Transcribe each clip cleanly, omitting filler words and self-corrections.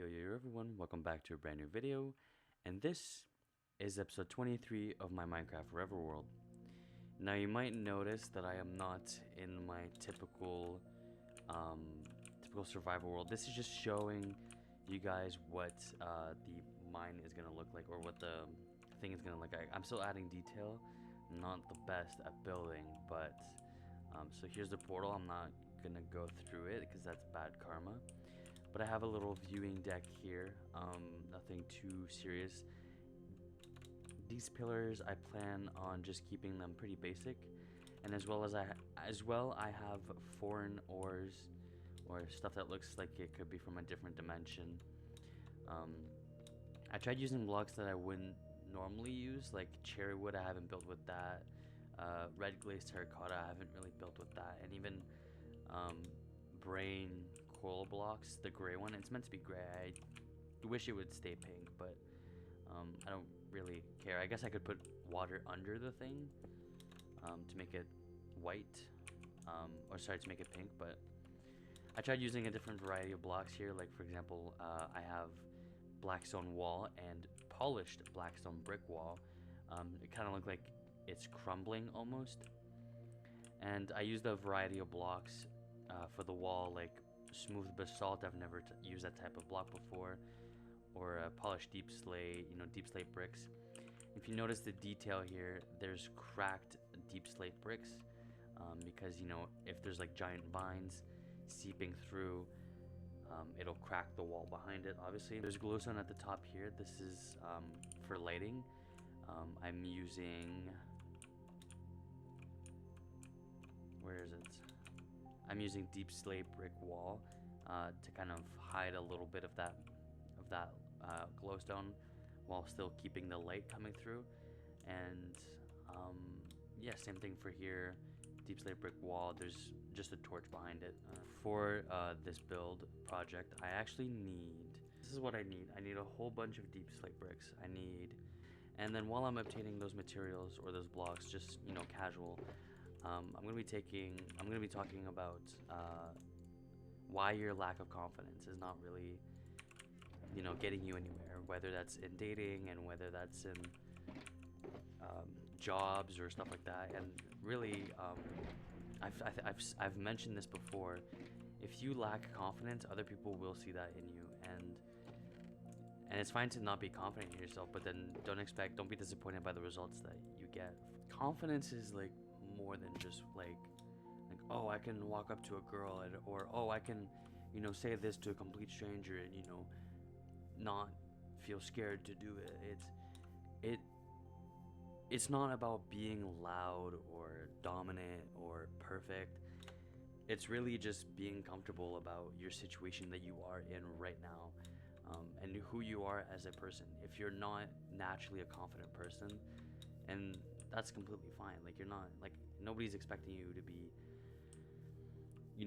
Yo everyone, welcome back to a brand new video, and this is episode 23 of my Minecraft Forever World. Now you might notice that I am not in my typical survival world. This is just showing you guys what the mine is gonna look like, or what the thing is gonna look like. I'm still adding detail, not the best at building, but so here's the portal. I'm not gonna go through it because that's bad karma. But I have a little viewing deck here, nothing too serious. These pillars, I plan on just keeping them pretty basic, and as well I have foreign ores, or stuff that looks like it could be from a different dimension. I tried using blocks that I wouldn't normally use, like cherry wood. I haven't built with that. Red glazed terracotta, I haven't really built with that, and even brain coral blocks, the gray one. It's meant to be gray. I wish it would stay pink, but I don't really care. I guess I could put water under the thing to make it white, or sorry, to make it pink. But I tried using a different variety of blocks here. Like for example, I have blackstone wall and polished blackstone brick wall. It kind of looked like it's crumbling almost, and I used a variety of blocks for the wall, like smooth basalt. I've never used that type of block before, or polished deep slate, deep slate bricks. If you notice the detail here, there's cracked deep slate bricks, because if there's like giant vines seeping through, it'll crack the wall behind it. Obviously there's glowstone at the top here. This is for lighting. I'm using, where is it? I'm using deep slate brick wall to kind of hide a little bit of that glowstone while still keeping the light coming through. And yeah, same thing for here. Deep slate brick wall, there's just a torch behind it. For this build project, I actually need, this is what I need a whole bunch of deep slate bricks. And then while I'm obtaining those materials or those blocks, just casual, I'm gonna be talking about why your lack of confidence is not really getting you anywhere, whether that's in dating and whether that's in jobs or stuff like that. And really, I've mentioned this before. If you lack confidence, other people will see that in you, and it's fine to not be confident in yourself, but then don't be disappointed by the results that you get. Confidence is like more than just like oh, I can walk up to a girl, or oh, I can say this to a complete stranger and not feel scared to do it. It's not about being loud or dominant or perfect. It's really just being comfortable about your situation that you are in right now, and who you are as a person. If you're not naturally a confident person, and that's completely fine. Like, you're not, like, nobody's expecting you to be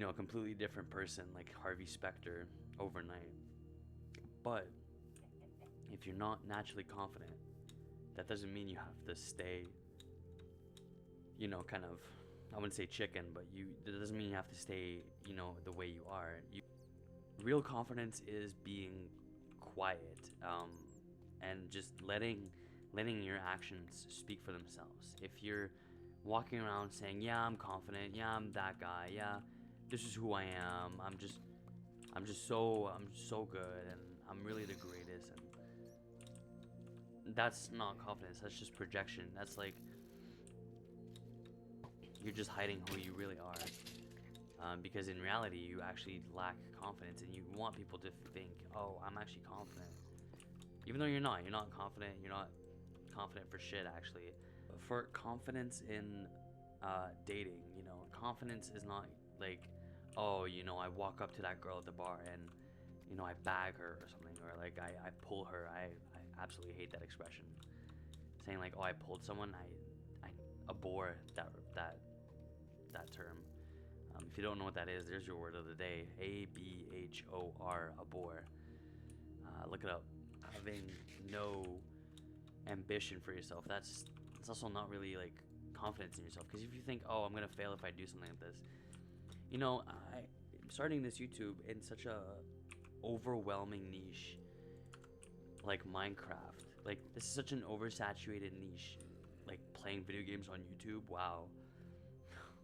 a completely different person like Harvey Specter overnight. But if you're not naturally confident, that doesn't mean you have to stay kind of, I wouldn't say chicken, but that doesn't mean you have to stay the way you are. Real confidence is being quiet, and just letting your actions speak for themselves. If you're walking around saying, yeah, I'm confident, yeah, I'm that guy, yeah, this is who I am, I'm so good, and I'm really the greatest, and that's not confidence. That's just projection. That's like you're just hiding who you really are, because in reality you actually lack confidence, and you want people to think, oh, I'm actually confident, even though you're not confident. You're not confident for shit, actually. For confidence in dating, confidence is not like, oh, I walk up to that girl at the bar and I bag her or something, or like I pull her. I absolutely hate that expression, saying like, oh, I pulled someone. I abhor that term. If you don't know what that is, there's your word of the day: ABHOR, abhor. Look it up. Having no ambition for yourself, that's also not really like confidence in yourself. Because if you think, oh, I'm gonna fail if I do something like this, I'm starting this YouTube in such a overwhelming niche like Minecraft. Like, this is such an oversaturated niche. Like, playing video games on YouTube, wow.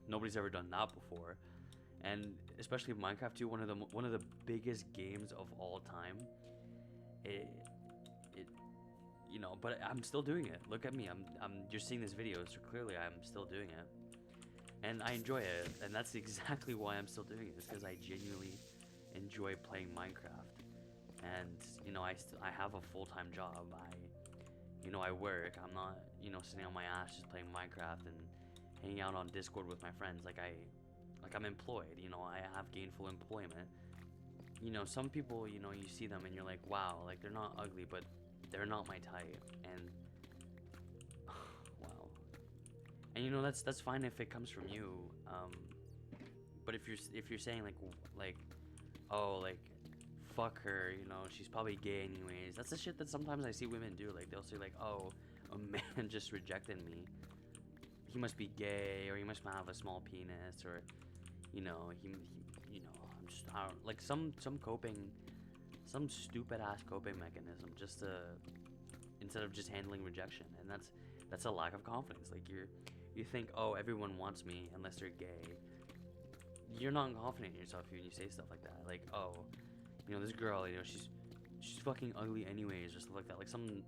Nobody's ever done that before. And especially Minecraft too, one of the biggest games of all time. It you know, but I'm still doing it. Look at me. You're seeing this video, so clearly I'm still doing it. And I enjoy it, and that's exactly why I'm still doing it. It's because I genuinely enjoy playing Minecraft. And you know, I have a full-time job. I work. I'm not, sitting on my ass just playing Minecraft and hanging out on Discord with my friends. Like I'm employed. I have gainful employment. Some people, you see them and you're like, wow, like they're not ugly, but they're not my type. And wow. And that's fine if it comes from you. But if you're saying like oh, like fuck her, she's probably gay anyways. That's the shit that sometimes I see women do. Like they'll say like, oh, a man just rejected me. He must be gay, or he must have a small penis, or he like some stupid ass coping mechanism just to, instead of just handling rejection. And that's a lack of confidence. Like you think, oh, everyone wants me unless they're gay. You're not confident in yourself when you say stuff like that. Like, oh, this girl, she's fucking ugly anyways, or stuff like that. Like some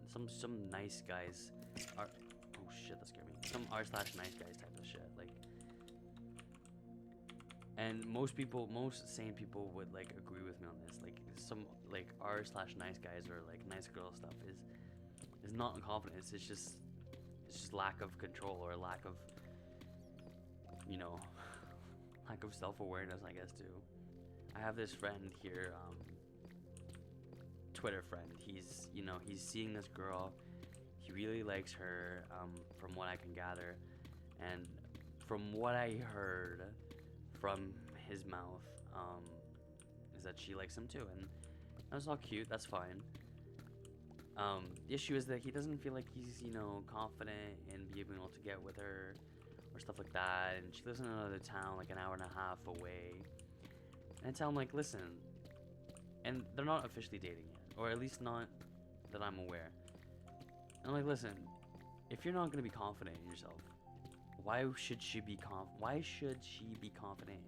nice guys are, oh shit, that scared me. Some r/nice guys type of shit. Like, and most sane people would like agree with me on this. Like some like r/nice guys or like nice girl stuff is not confidence. It's just lack of control, or lack of lack of self-awareness, I guess, too. I have this friend here, Twitter friend. He's seeing this girl. He really likes her, from what I can gather, and from what I heard from his mouth, is that she likes him too, and that's all cute. That's fine. The issue is that he doesn't feel like he's confident in being able to get with her or stuff like that, and she lives in another town like an hour and a half away. And I tell him, like, listen, and they're not officially dating yet, or at least not that I'm aware. And I'm like, listen, if you're not gonna be confident in yourself, why should she be confident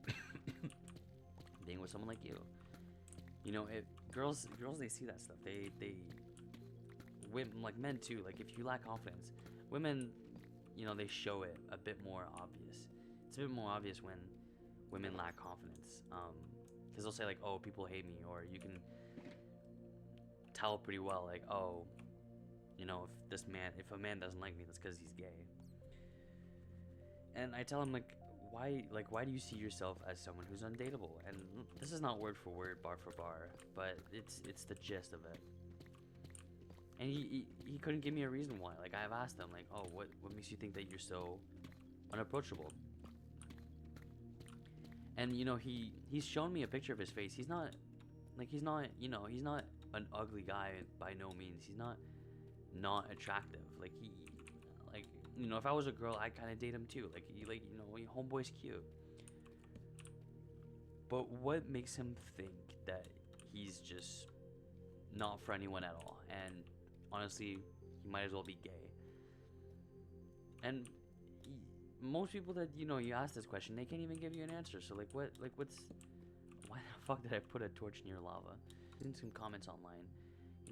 in being with someone like you? Girls they see that stuff. Women, like men too. Like if you lack confidence, women, they show it a bit more obvious. It's a bit more obvious when women lack confidence, because they'll say like, oh, people hate me, or you can tell pretty well like, oh, if a man doesn't like me, that's because he's gay. And I tell him like, why do you see yourself as someone who's undateable? And this is not word for word, bar for bar, but it's the gist of it. And he couldn't give me a reason why. Like I've asked him like, oh, what makes you think that you're so unapproachable? And he's shown me a picture of his face. He's not an ugly guy by no means. He's not attractive. Like if I was a girl, I'd kind of date him too. Homeboy's cute. But what makes him think that he's just not for anyone at all? And honestly, he might as well be gay. And most people that you ask this question, they can't even give you an answer. So why the fuck did I put a torch near lava? In some comments online,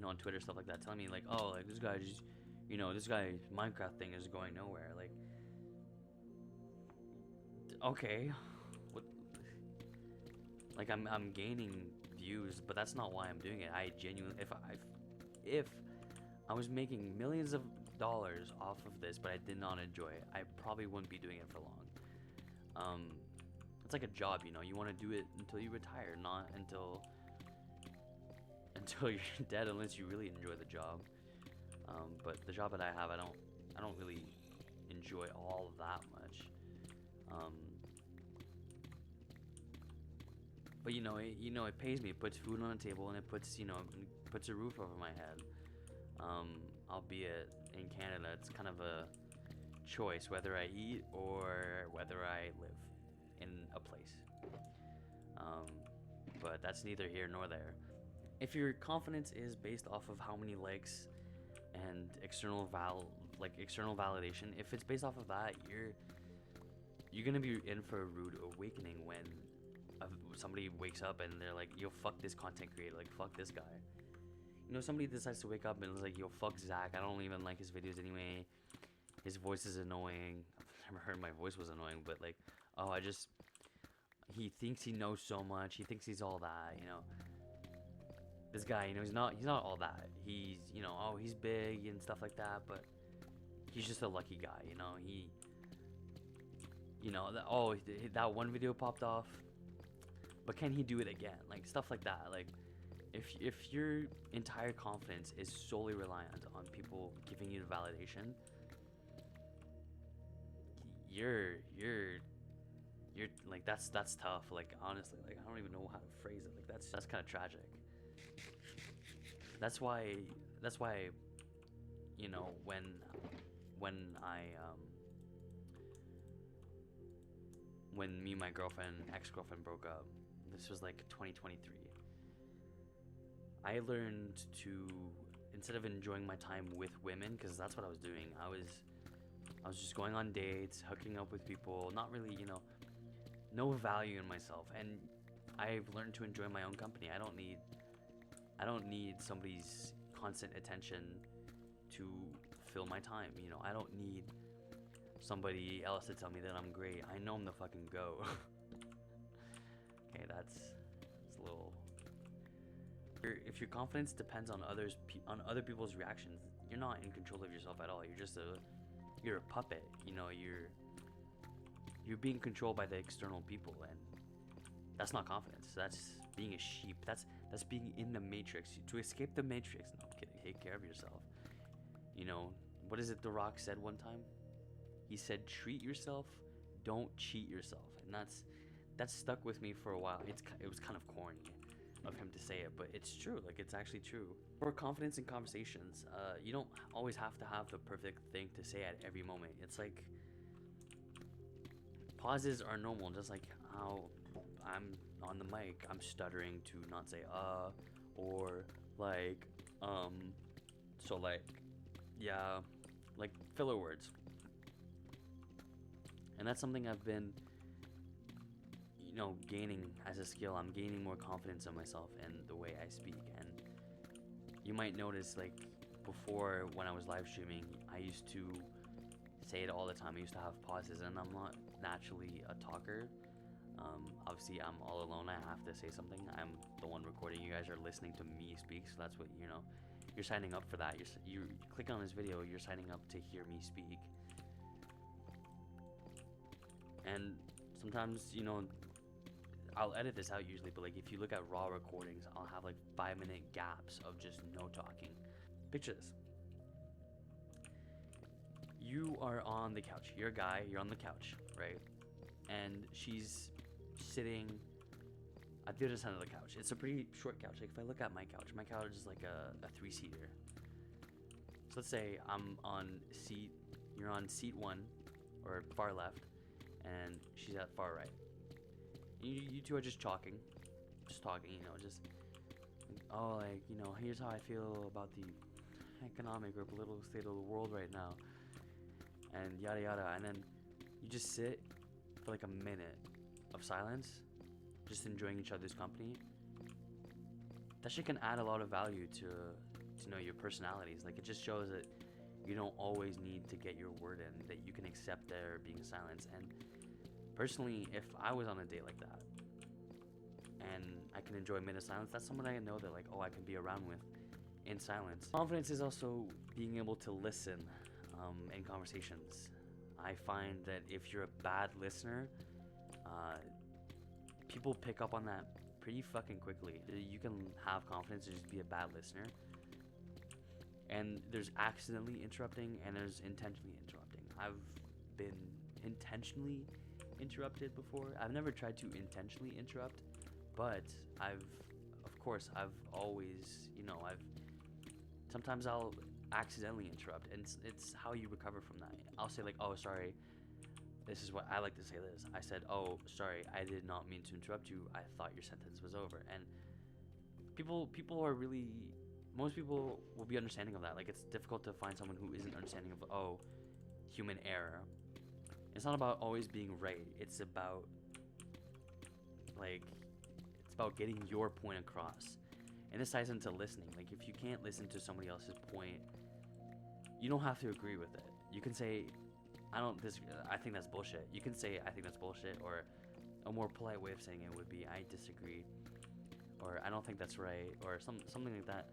on Twitter, stuff like that, telling me like, oh, like this guy just, this guy's Minecraft thing is going nowhere. Like, okay, what? Like I'm gaining views, but that's not why I'm doing it. I genuinely, if I was making millions of dollars off of this, but I did not enjoy it, I probably wouldn't be doing it for long. It's like a job, you want to do it until you retire, not until you're dead, unless you really enjoy the job. But the job that I have, I don't really enjoy all that much. But it pays me. It puts food on the table, and it puts a roof over my head. Albeit in Canada, it's kind of a choice whether I eat or whether I live in a place. but that's neither here nor there. If your confidence is based off of how many likes and external validation, if it's based off of that, you're gonna be in for a rude awakening when somebody wakes up and they're like, yo, fuck this content creator, like, fuck this guy. You know, somebody decides to wake up and is like, yo, fuck Zach, I don't even like his videos anyway, his voice is annoying. I've never heard my voice was annoying, but like, oh, he thinks he knows so much, he thinks he's all that, you know. This guy, you know, he's not all that. He's, you know, oh, he's big and stuff like that, but he's just a lucky guy, you know. You know, that one video popped off, but can he do it again? Like, stuff like that. Like, if your entire confidence is solely reliant on people giving you the validation, you're like, that's tough. Like, honestly, like, I don't even know how to phrase it. Like, that's kind of tragic. That's why, you know, when me and my ex-girlfriend broke up, this was like 2023, I learned to, instead of enjoying my time with women, because that's what I was doing, I was just going on dates, hooking up with people, not really, you know, no value in myself. And I've learned to enjoy my own company. I don't need somebody's constant attention to fill my time. You know, I don't need somebody else to tell me that I'm great. I know I'm the fucking go. Okay, that's a little. If your confidence depends on other people's reactions, you're not in control of yourself at all. You're a puppet. You know, you're being controlled by the external people, and that's not confidence. That's being a sheep. That's being in the matrix. To escape the matrix, no, I'm kidding, take care of yourself. You know, what is it The Rock said one time? He said, treat yourself, don't cheat yourself. And that's stuck with me for a while. It was kind of corny of him to say it, but it's true. Like, it's actually true. For confidence in conversations, you don't always have to have the perfect thing to say at every moment. It's like, pauses are normal, just like how I'm on the mic, I'm stuttering to not say or like so, like, yeah, like filler words. And that's something I've been, you know, gaining as a skill. I'm gaining more confidence in myself and the way I speak. And you might notice, like, before, when I was live streaming, I used to say it all the time. I used to have pauses, and I'm not naturally a talker. Obviously, I'm all alone. I have to say something. I'm the one recording. You guys are listening to me speak, so that's what, you know, you're signing up for that. You click on this video, you're signing up to hear me speak. And sometimes, you know, I'll edit this out usually, but like, if you look at raw recordings, I'll have like 5-minute gaps of just no talking. Picture this. You are on the couch. You're a guy, you're on the couch, right? And she's sitting at the other side of the couch. It's a pretty short couch. Like, if I look at my couch is like a 3-seater. So let's say you're on seat 1, or far left, and she's at far right. You two are just talking, you know, just, oh, like, you know, here's how I feel about the economic or political state of the world right now, and yada yada. And then you just sit for like a minute of silence, just enjoying each other's company. That shit can add a lot of value to know your personalities. Like, it just shows that you don't always need to get your word in, that you can accept there being silence. And personally, if I was on a date like that and I can enjoy a minute of silence, that's someone I know that, like, oh, I can be around with in silence. Confidence is also being able to listen in conversations. I find that if you're a bad listener, people pick up on that pretty fucking quickly. You can have confidence and just be a bad listener. And there's accidentally interrupting and there's intentionally interrupting. I've been intentionally interrupted before. I've never tried to intentionally interrupt, but I've always, you know, sometimes I'll accidentally interrupt, and it's how you recover from that. I'll say, like, oh, sorry, this is what I like to say this. I said, oh, sorry, I did not mean to interrupt you. I thought your sentence was over. And people are really, most people will be understanding of that. Like, it's difficult to find someone who isn't understanding of, oh, human error. It's not about always being right. It's about, like, it's about getting your point across. And this ties into listening. Like, if you can't listen to somebody else's point, you don't have to agree with it. You can say, I think that's bullshit. You can say, I think that's bullshit, or a more polite way of saying it would be, I disagree, or I don't think that's right, or something like that.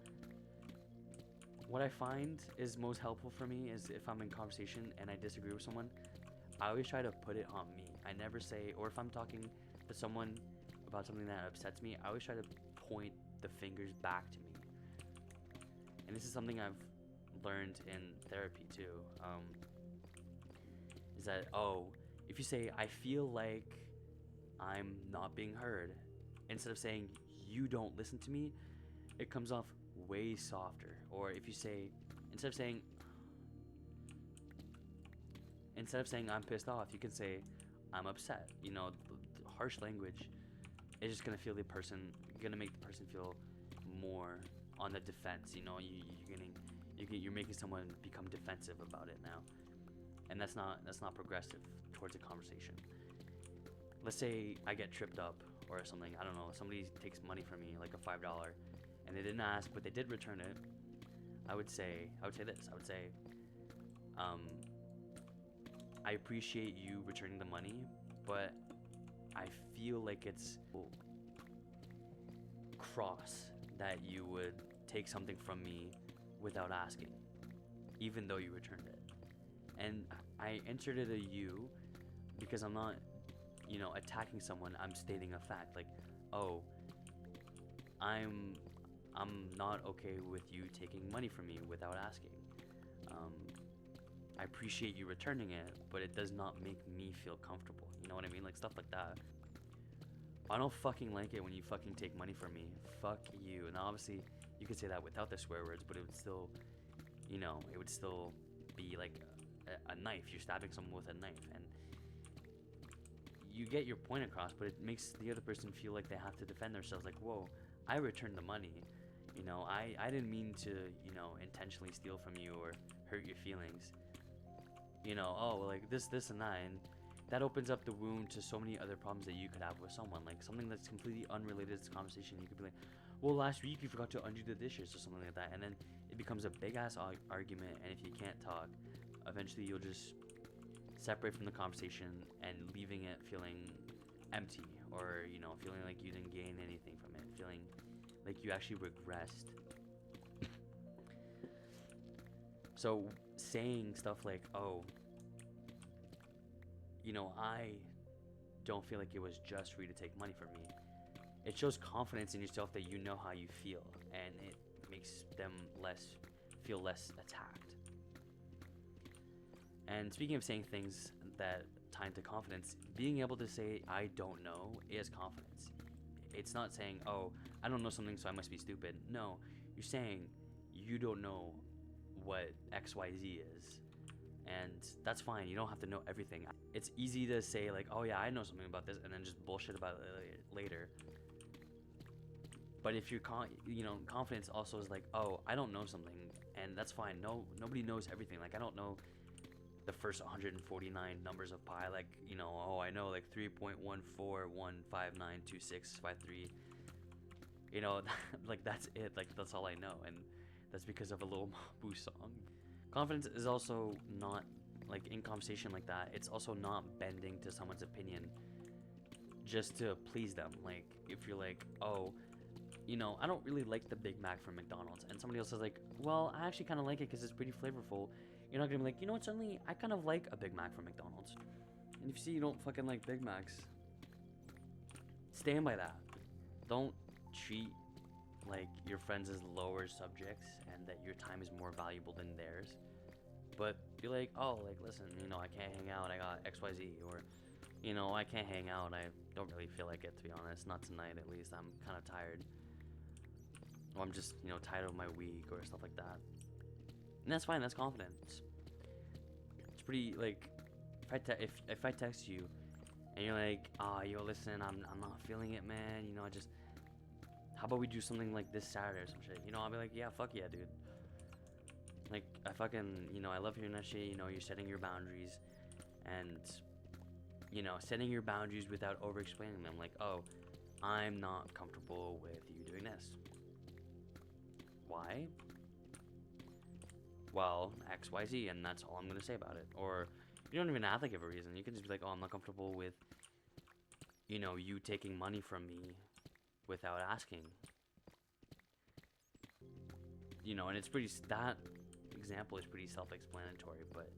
What I find is most helpful for me is if I'm in conversation and I disagree with someone, I always try to put it on me. I never say, or if I'm talking to someone about something that upsets me, I always try to point the fingers back to me. And this is something I've learned in therapy too. Is that, oh, if you say, I feel like I'm not being heard, instead of saying, you don't listen to me, it comes off way softer. Or if you say, instead of saying I'm pissed off, you can say, I'm upset. You know, the harsh language is just gonna feel the person, gonna make the person feel more on the defense. You know, you're making someone become defensive about it now. And that's not progressive towards a conversation. Let's say I get tripped up or something. I don't know. Somebody takes money from me, like a $5, and they didn't ask, but they did return it. I would say this. I would say, I appreciate you returning the money, but I feel like it's cross that you would take something from me without asking, even though you returned it. And I entered it a you because I'm not, attacking someone. I'm stating a fact. Like, oh, I'm not okay with you taking money from me without asking. I appreciate you returning it, but it does not make me feel comfortable. You know what I mean? Like, stuff like that. I don't fucking like it when you fucking take money from me. Fuck you. And obviously, you could say that without the swear words, but it would still, it would still be like a knife. You're stabbing someone with a knife, and you get your point across, but it makes the other person feel like they have to defend themselves. Like, whoa, I returned the money. I didn't mean to, intentionally steal from you or hurt your feelings. Oh, like this and that, and that opens up the wound to so many other problems that you could have with someone. Like, something that's completely unrelated to this conversation. You could be like, well, last week you forgot to undo the dishes or something like that, and then it becomes a big ass argument. And if you can't talk, eventually you'll just separate from the conversation and leaving it feeling empty, or feeling like you didn't gain anything from it, feeling like you actually regressed. So saying stuff like, oh, I don't feel like it was just for you to take money from me, it shows confidence in yourself that you know how you feel, and it makes them feel less attacked. And speaking of saying things that tie into confidence, being able to say I don't know is confidence. It's not saying, oh, I don't know something, so I must be stupid. No, you're saying you don't know what XYZ is, and that's fine. You don't have to know everything. It's easy to say, like, oh yeah, I know something about this, and then just bullshit about it later. But if you're confidence also is like, oh, I don't know something, and that's fine. No, nobody knows everything. Like, I don't know the first 149 numbers of pi. Like, oh, I know like 3.141592653. Like, that's it. Like, that's all I know, and that's because of a Lil Mabu song. Confidence is also not, like, in conversation like that, it's also not bending to someone's opinion just to please them. Like, if you're like, oh, I don't really like the Big Mac from McDonald's, and somebody else says like, well, I actually kind of like it because it's pretty flavorful. You're not gonna be like, what, suddenly I kind of like a Big Mac from McDonald's. And if you see you don't fucking like Big Macs, stand by that. Don't treat like your friends as lower subjects and that your time is more valuable than theirs. But be like, oh, like, listen, I can't hang out, I got XYZ, or I can't hang out, I don't really feel like it, to be honest. Not tonight, at least. I'm kind of tired, or I'm just tired of my week, or stuff like that. And that's fine. That's confidence. It's pretty, like, if I text you and you're like, oh, yo, listen, I'm not feeling it, man. You know, I just, how about we do something like this Saturday or some shit? You know, I'll be like, yeah, fuck yeah, dude. Like, I fucking, you know, I love hearing that shit. You know, you're setting your boundaries, and, you know, setting your boundaries without over explaining them. Like, oh, I'm not comfortable with you doing this. Why? Well, XYZ, and that's all I'm gonna say about it. Or you don't even have to give a reason. You can just be like, oh, I'm not comfortable with, you know, you taking money from me without asking. You know, and it's pretty, that example is pretty self-explanatory, but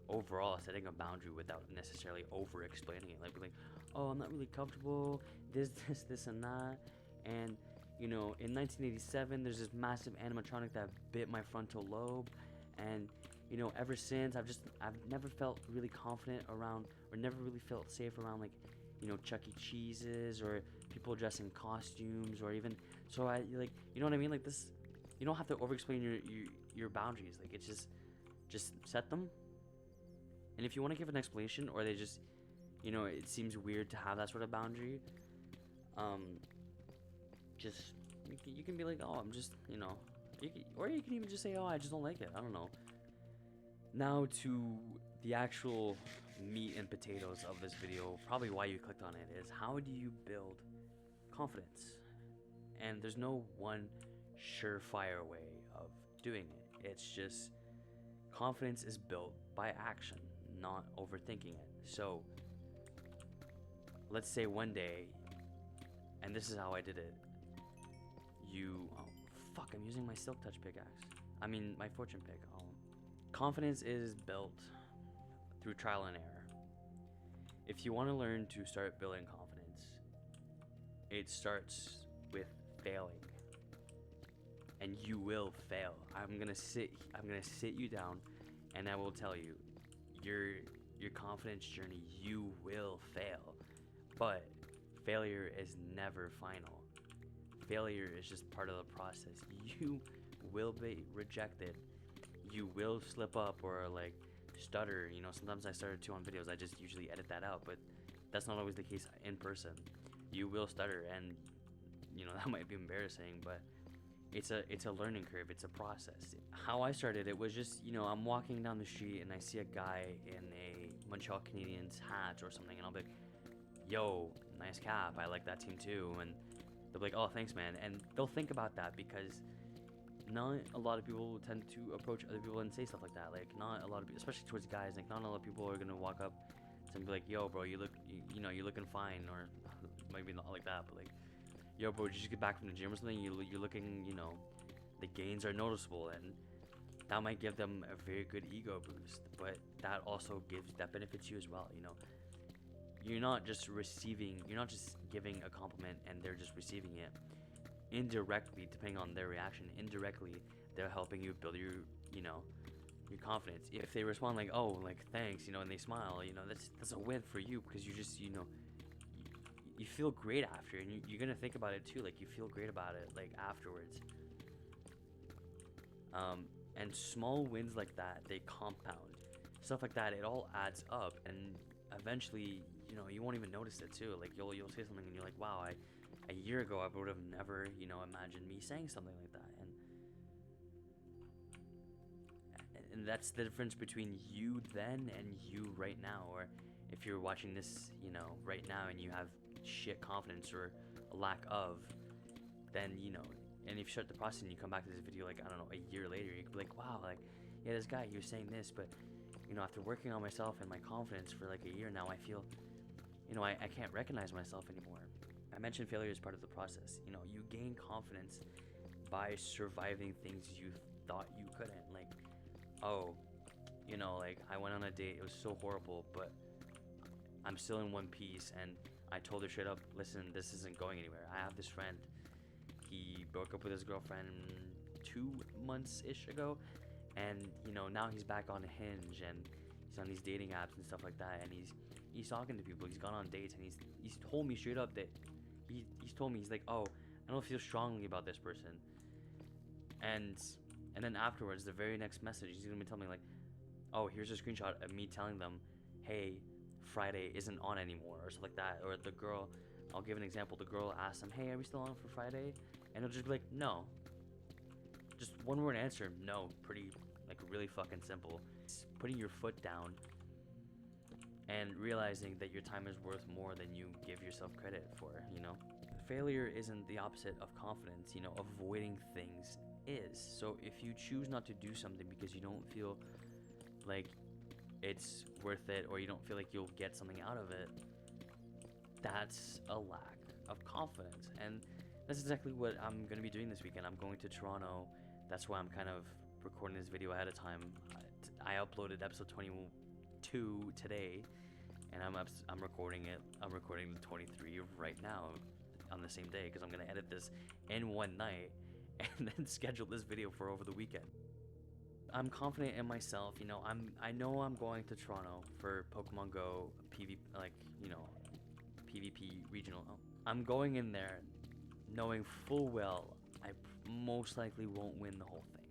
overall, setting a boundary without necessarily over-explaining it, like, oh, I'm not really comfortable, this, and that, and, you know, in 1987, there's this massive animatronic that bit my frontal lobe, and, you know, ever since, I've never felt really confident around, or never really felt safe around, like, you know, Chuck E. Cheese's, or people dressed in costumes, or even, so I, like, you know what I mean, like, this, you don't have to over-explain your boundaries, like, it's just set them, and if you want to give an explanation, or they just, you know, it seems weird to have that sort of boundary, just, you can be like, oh, I'm just, you know, or you can even just say, oh, I just don't like it, I don't know. Now to the actual meat and potatoes of this video, probably why you clicked on it, is how do you build confidence? And there's no one surefire way of doing it. It's just, confidence is built by action, not overthinking it. So let's say one day, and this is how I did it, oh fuck, I'm using my silk touch pickaxe, I mean my fortune pick. Confidence is built through trial and error. If you want to learn to start building confidence, it starts with failing, and you will fail. I'm gonna sit you down, and I will tell you, your confidence journey, you will fail, but failure is never final. Failure is just part of the process. You will be rejected. You will slip up or like stutter. You know, sometimes I stutter too on videos. I just usually edit that out, but that's not always the case in person. You will stutter, and you know, that might be embarrassing, but it's a learning curve. It's a process. How I started it was just, you know, I'm walking down the street and I see a guy in a Montreal Canadiens hat or something, and I'll be like, yo, nice cap, I like that team too, and they'll be like, oh, thanks, man, and they'll think about that, because not a lot of people tend to approach other people and say stuff like that. Like, not a lot of people, especially towards guys, like, not a lot of people are gonna walk up and be like, yo, bro, you look, you know, you're looking fine, or maybe not like that, but like, yo, bro, did you just get back from the gym or something? You're looking, you know, the gains are noticeable, and that might give them a very good ego boost, but that also benefits you as well. You know, you're not just giving a compliment and they're just receiving it. Indirectly, depending on their reaction, indirectly, they're helping you build your confidence. If they respond like, oh, like, thanks, you know, and they smile, you know, that's a win for you, because you just, you know, you feel great after, and you're gonna think about it too, like, you feel great about it, like, afterwards. And small wins like that, they compound. Stuff like that, it all adds up, and eventually, you know, you won't even notice it too. Like, you'll say something and you're like, wow, a year ago I would have never, you know, imagined me saying something like that. And that's the difference between you then and you right now. Or if you're watching this, you know, right now, and you have shit confidence or a lack of, then, you know, and if you start the process and you come back to this video, like, I don't know, a year later, you could be like, wow, like, yeah, this guy, he was saying this, but, you know, after working on myself and my confidence for like a year now, I feel, you know, I can't recognize myself anymore. I mentioned failure is part of the process. You know, you gain confidence by surviving things you thought you couldn't. Like, oh, you know, like, I went on a date, it was so horrible, but I'm still in one piece, and I told her straight up, listen, this isn't going anywhere. I have this friend, he broke up with his girlfriend 2 months-ish ago, and, you know, now he's back on Hinge, and he's on these dating apps and stuff like that, and he's talking to people, he's gone on dates, and he's told me straight up that he's told me, he's like, oh, I don't feel strongly about this person, and then afterwards, the very next message, he's gonna be telling me like, oh, here's a screenshot of me telling them, hey, Friday isn't on anymore or stuff like that. Or the girl, I'll give an example. The girl asks them, hey, are we still on for Friday? And it'll just be like, no. Just one word answer, no. Pretty, like, really fucking simple. It's putting your foot down and realizing that your time is worth more than you give yourself credit for, you know? Failure isn't the opposite of confidence, you know, avoiding things is. So if you choose not to do something because you don't feel like it's worth it, or you don't feel like you'll get something out of it, that's a lack of confidence. And that's exactly what I'm going to be doing this weekend. I'm going to Toronto. That's why I'm kind of recording this video ahead of time. I uploaded episode 22 today, and I'm recording it. I'm recording the 23 right now on the same day, because I'm going to edit this in one night and then schedule this video for over the weekend. I'm confident in myself, you know. I know I'm going to Toronto for Pokemon Go PvP, like, you know, PvP regional. I'm going in there knowing full well I most likely won't win the whole thing.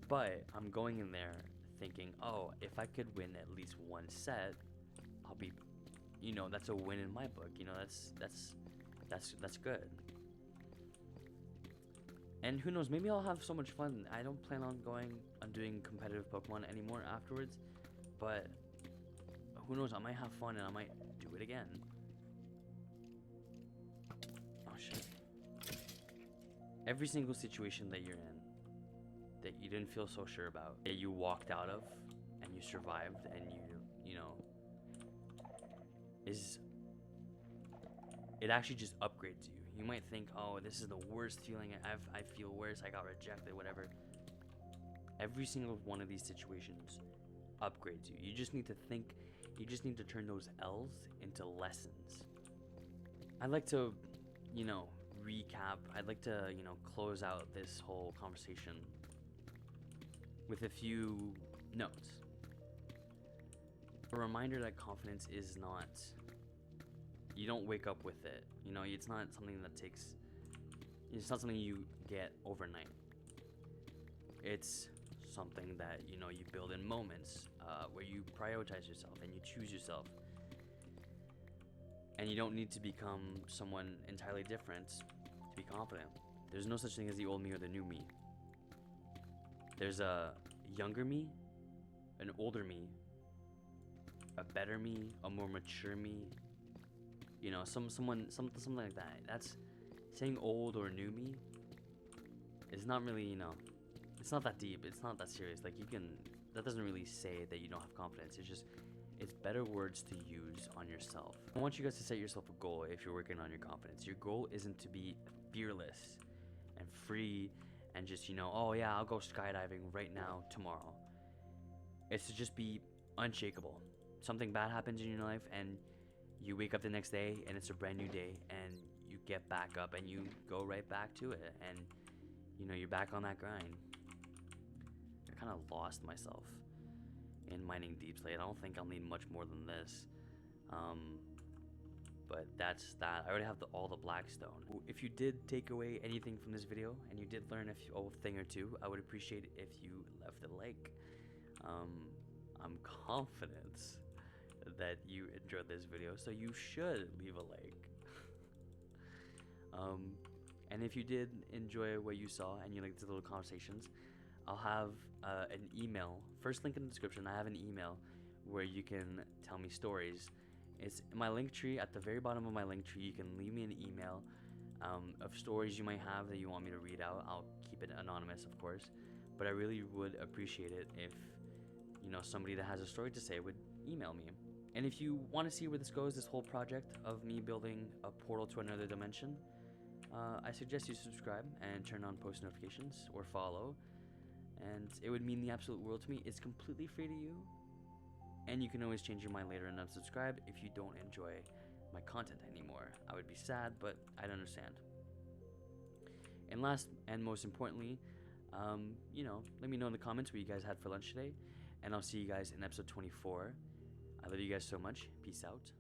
But I'm going in there thinking, oh, if I could win at least one set, I'll be, you know, that's a win in my book. You know, that's good. And who knows, maybe I'll have so much fun. I don't plan on doing competitive Pokemon anymore afterwards, but who knows, I might have fun and I might do it again. Oh shit. Every single situation that you're in, that you didn't feel so sure about, that you walked out of and you survived, and you know, it actually just upgrades you. You might think, oh, this is the worst feeling I feel worse, I got rejected, whatever. Every single one of these situations upgrades you. You just need to think, you just need to turn those L's into lessons. I'd like to, you know, recap, I'd like to, you know, close out this whole conversation with a few notes. A reminder that confidence is not, you don't wake up with it. You know, it's not something that takes, it's not something you get overnight. It's something that, you know, you build in moments where you prioritize yourself and you choose yourself. And you don't need to become someone entirely different to be confident. There's no such thing as the old me or the new me. There's a younger me, an older me, a better me, a more mature me. You know, something like that. That's saying old or new me is not really, you know, it's not that deep. It's not that serious. Like, that doesn't really say that you don't have confidence. It's better words to use on yourself. I want you guys to set yourself a goal if you're working on your confidence. Your goal isn't to be fearless and free and just, you know, oh yeah, I'll go skydiving right now, tomorrow. It's to just be unshakable. Something bad happens in your life and you wake up the next day and it's a brand new day, and you get back up and you go right back to it, and you know, you're back on that grind. I kind of lost myself in mining deep slate. I don't think I'll need much more than this, but that's that. I already have all the blackstone. If you did take away anything from this video and you did learn a thing or two, I would appreciate it if you left a like. I'm confident that you enjoyed this video, so you should leave a like. And if you did enjoy what you saw and you liked the little conversations, I'll have an email, first link in the description. I have an email where you can tell me stories. It's in my link tree. At the very bottom of my link tree, you can leave me an email of stories you might have that you want me to read out. I'll keep it anonymous, of course, but I really would appreciate it if, you know, somebody that has a story to say would email me. And if you want to see where this goes, this whole project of me building a portal to another dimension, I suggest you subscribe and turn on post notifications or follow, and it would mean the absolute world to me. It's completely free to you, and you can always change your mind later and unsubscribe if you don't enjoy my content anymore. I would be sad, but I'd understand. And last and most importantly, you know, let me know in the comments what you guys had for lunch today, and I'll see you guys in episode 24. I love you guys so much. Peace out.